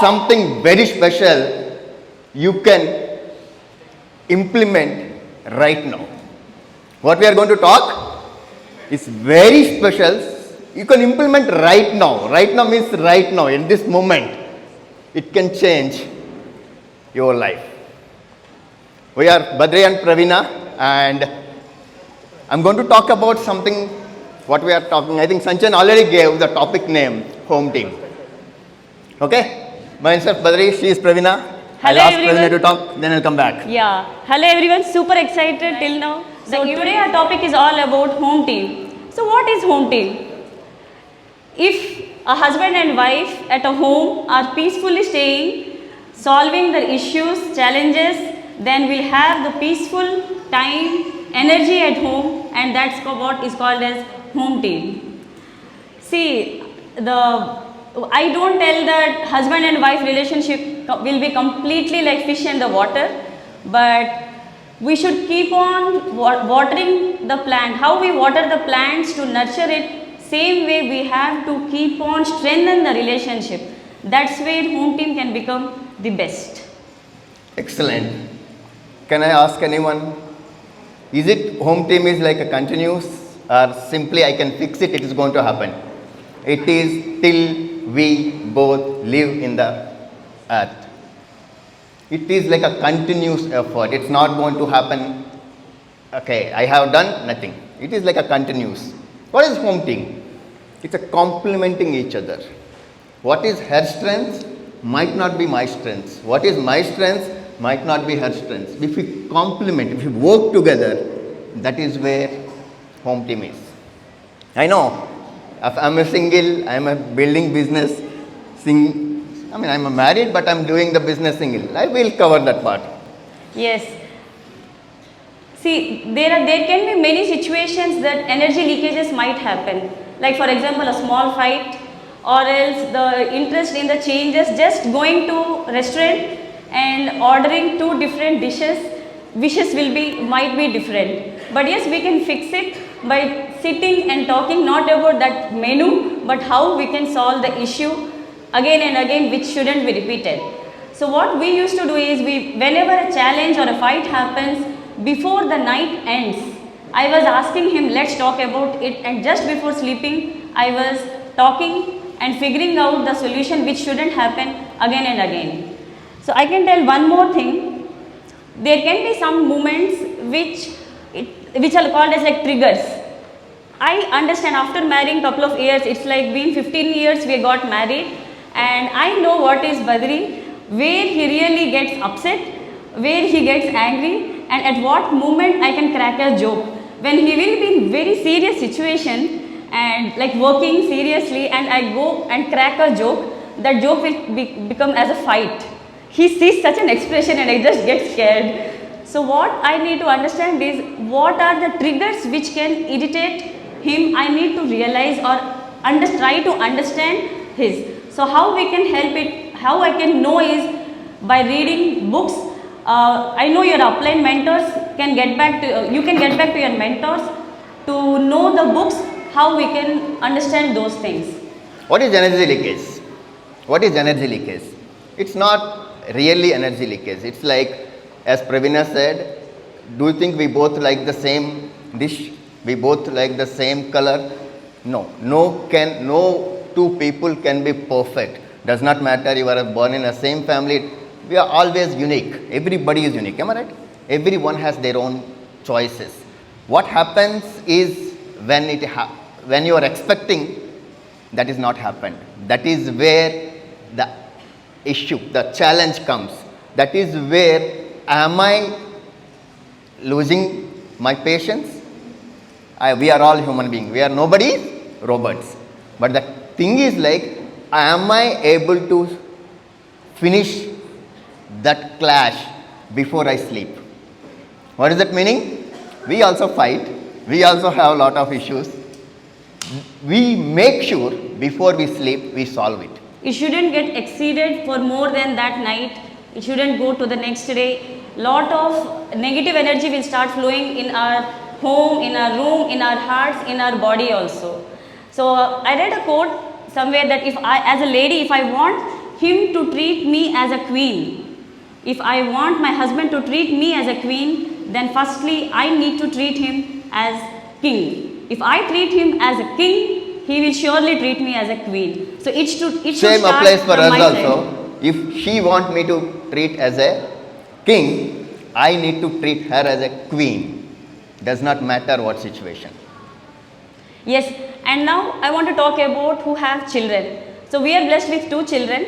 something very special you can implement right now. What we are going to talk is very special. You can implement right now. Right now means right now, in this moment. It can change your life. We are Badri and Praveena, and I'm going to talk about something, what we are talking. I think Sanchan already gave the topic name, home team. Okay? Myself Badri, she is Praveena. I'll ask Praveena to talk, then I'll come back. Yeah. Hello everyone, super excited till now. So today our topic is all about home team. So what is home team? If a husband and wife at a home are peacefully staying, solving the issues, challenges, then we'll have the peaceful time, energy at home, and that's what is called as home team. See, I don't tell that husband and wife relationship will be completely like fish in the water, but we should keep on watering the plant. How we water the plants to nurture it, same way we have to keep on strengthen the relationship. That's where home team can become the best. Excellent. Can I ask anyone, is it home team is like a continuous, or simply I can fix it, it is going to happen? It is till we both live in the earth. It is like a continuous effort. It's not going to happen, okay, I have done nothing. It is like a continuous. What is home team? It's a complementing each other. What is her strength might not be my strength. What is my strength might not be her strength. If we complement, if we work together, that is where home team is. I know, if I'm a single, I'm a building business, I'm married, but I'm doing the business single. I will cover that part. Yes. See, there can be many situations that energy leakages might happen. Like for example, a small fight, or else the interest in the changes, just going to restaurant and ordering two different dishes, wishes might be different. But yes, we can fix it by sitting and talking not about that menu, but how we can solve the issue again and again, which shouldn't be repeated. So what we used to do is, whenever a challenge or a fight happens, before the night ends, I was asking him, let's talk about it, and just before sleeping, I was talking and figuring out the solution which shouldn't happen again and again. So I can tell one more thing. There can be some moments which are called as like triggers. I understand after marrying couple of years, it's like been 15 years we got married, and I know what is Badri, where he really gets upset, where he gets angry, and at what moment I can crack a joke. When he will be in very serious situation and like working seriously, and I go and crack a joke, that joke will become as a fight. He sees such an expression and I just get scared. So what I need to understand is, what are the triggers which can irritate him? I need to realize or try to understand his. So how we can help it, how I can know is by reading books. I know your upline mentors can get back to, you can get back to your mentors to know the books, how we can understand those things. What is energy leakage? What is energy leakage? It's not really energy leakage. It's like, as Praveena said, do you think we both like the same dish? We both like the same color? No. No two people can be perfect. Does not matter you are born in the same family. We are always unique. Everybody is unique. Am I right? Everyone has their own choices. What happens is, when you are expecting, that is not happened. That is where the issue, the challenge comes. That is where, am I losing my patience? We are all human beings. We are nobody robots. But the thing is like, am I able to finish that clash before I sleep? What is that meaning? We also fight. We also have a lot of issues. We make sure before we sleep, we solve it. It shouldn't get exceeded for more than that night. It shouldn't go to the next day. Lot of negative energy will start flowing in our home, in our room, in our hearts, in our body also. So I read a quote somewhere that if I, as a lady, if I want him to treat me as a queen. If I want my husband to treat me as a queen, then firstly I need to treat him as king. If I treat him as a king, he will surely treat me as a queen. So it should Same start applies for from us my also. side. If she want me to treat as a king, I need to treat her as a queen. Does not matter what situation. Yes, and now I want to talk about who have children. So we are blessed with 2 children.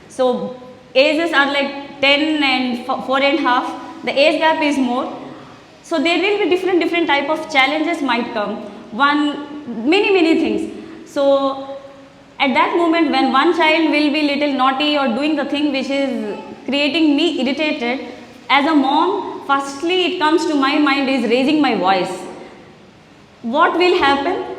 So ages are like 10 and 4.5. The age gap is more. So there will be different type of challenges might come. Many things. So at that moment when one child will be little naughty or doing the thing which is creating me irritated, as a mom, firstly it comes to my mind is raising my voice. What will happen?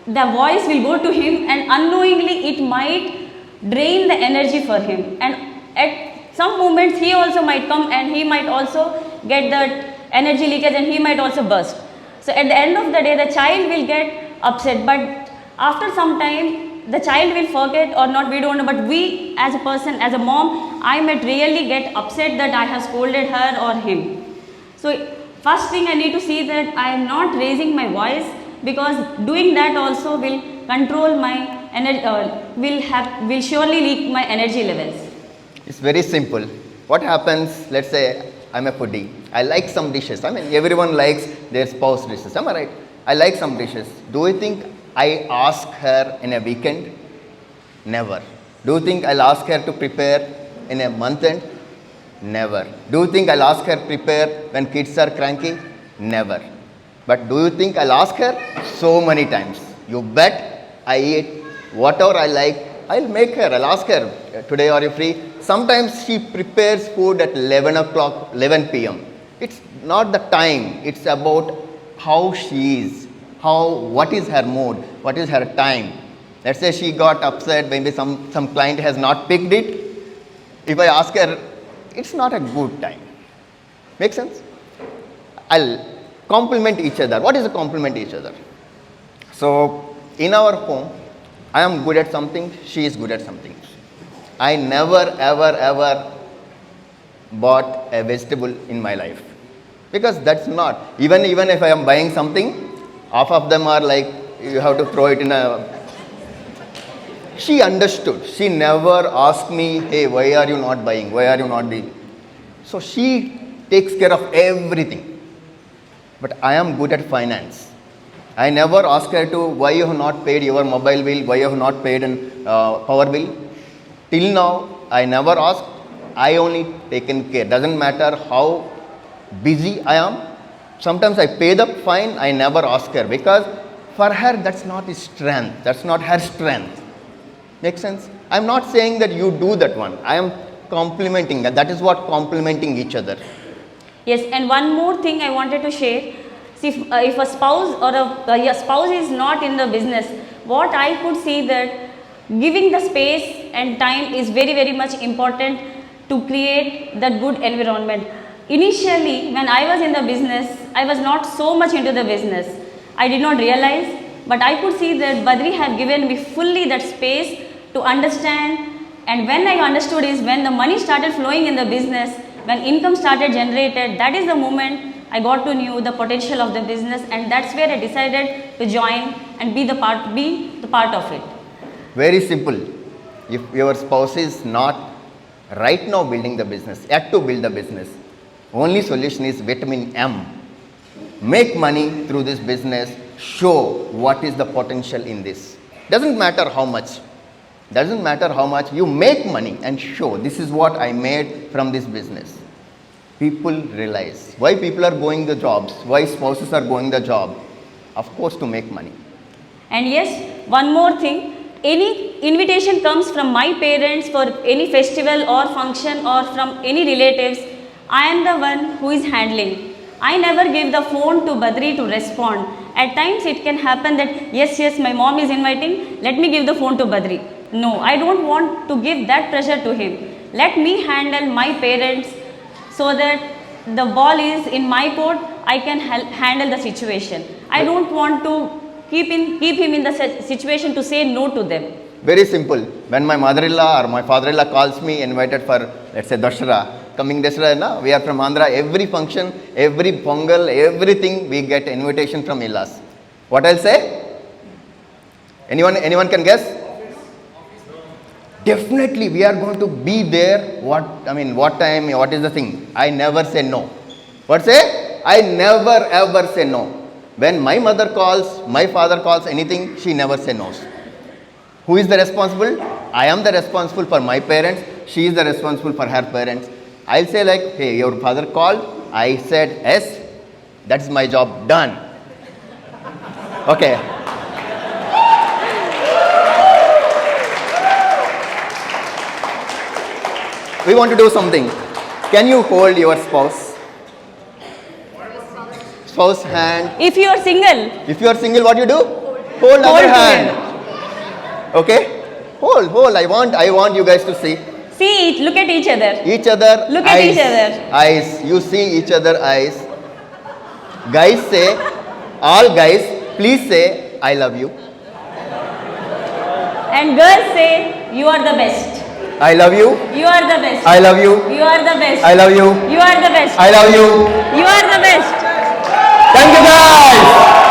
The voice will go to him and unknowingly it might drain the energy for him, and at some moments he also might come and he might also get that energy leakage and he might also burst. So at the end of the day the child will get upset, but after some time the child will forget or not, we don't know, but we as a person, as a mom, I might really get upset that I have scolded her or him. So first thing I need to see that I am not raising my voice, because doing that also will control my energy, will surely leak my energy levels. It's very simple. What happens, let's say I'm a foodie. I like some dishes. I mean, everyone likes their spouse dishes. Am I right? I like some dishes. Do you think I ask her in a weekend? Never. Do you think I'll ask her to prepare in a month end? Never. Do you think I'll ask her prepare when kids are cranky? Never. But do you think I'll ask her? So many times. You bet I eat whatever I like. I'll make her. I'll ask her, today are you free? Sometimes she prepares food at 11 p.m. It's not the time. It's about how she is. What is her mood? What is her time? Let's say she got upset, maybe some client has not picked it. If I ask her, it's not a good time. Make sense? I'll compliment each other. What is a compliment each other? So in our home, I am good at something, she is good at something. I never ever bought a vegetable in my life, because that's not, even if I am buying something, half of them are like you have to throw it in a. She understood. She never asked me, hey, why are you not buying? Why are you not doing? So she takes care of everything. But I am good at finance. I never ask her to, why you have not paid your mobile bill, why you have not paid an power bill. Till now, I never asked. I only taken care. Doesn't matter how busy I am. Sometimes I pay the fine, I never ask her, because for her that's not his strength. That's not her strength. Make sense? I'm not saying that you do that one. I am complimenting that. That is what complimenting each other. Yes, and one more thing I wanted to share. See, if a spouse or a spouse is not in the business, what I could see that giving the space and time is very much important to create that good environment. Initially, when I was in the business, I was not so much into the business. I did not realize, but I could see that Badri have given me fully that space to understand. And when I understood is when the money started flowing in the business, when income started generated, that is the moment I got to know the potential of the business, and that's where I decided to join and be the part of it. Very simple. If your spouse is not right now building the business, yet to build the business, only solution is vitamin M. Make money through this business. Show what is the potential in this. Doesn't matter how much. Doesn't matter how much. You make money and show this is what I made from this business. People realize why people are going the jobs, why spouses are going the job. Of course, to make money. And yes, one more thing. Any invitation comes from my parents for any festival or function or from any relatives, I am the one who is handling. I never give the phone to Badri to respond. At times it can happen that yes, my mom is inviting, let me give the phone to Badri. No, I don't want to give that pressure to him. Let me handle my parents so that the ball is in my court, I can handle the situation. I don't want to keep him in the situation to say no to them. Very simple. When my mother-in-law or my father-in-law calls me, invited for, let's say, Dashara, coming Dashara, na, we are from Andhra, every function, every pongal, everything, we get invitation from in-laws. What I'll say? Anyone can guess? Definitely, we are going to be there. What time, what is the thing? I never say no. What say? I never ever say no. When my mother calls, my father calls anything, she never say no. Who is the responsible? I am the responsible for my parents. She is the responsible for her parents. I'll say like, hey, your father called. I said yes. That's my job done. Okay. We want to do something. Can you hold your spouse? Spouse hand. If you are single, If you are single, what you do? Hold other hand. Okay? Hold. I want you guys to see. see, look at each other. Each other. Look at eyes, each other. Eyes. You see each other eyes. Guys say, all guys, please say, I love you. And girls say, you are the best. I love you. You are the best. I love you. You are the best. I love you. You are the best. I love you. You are the best. Thank you guys.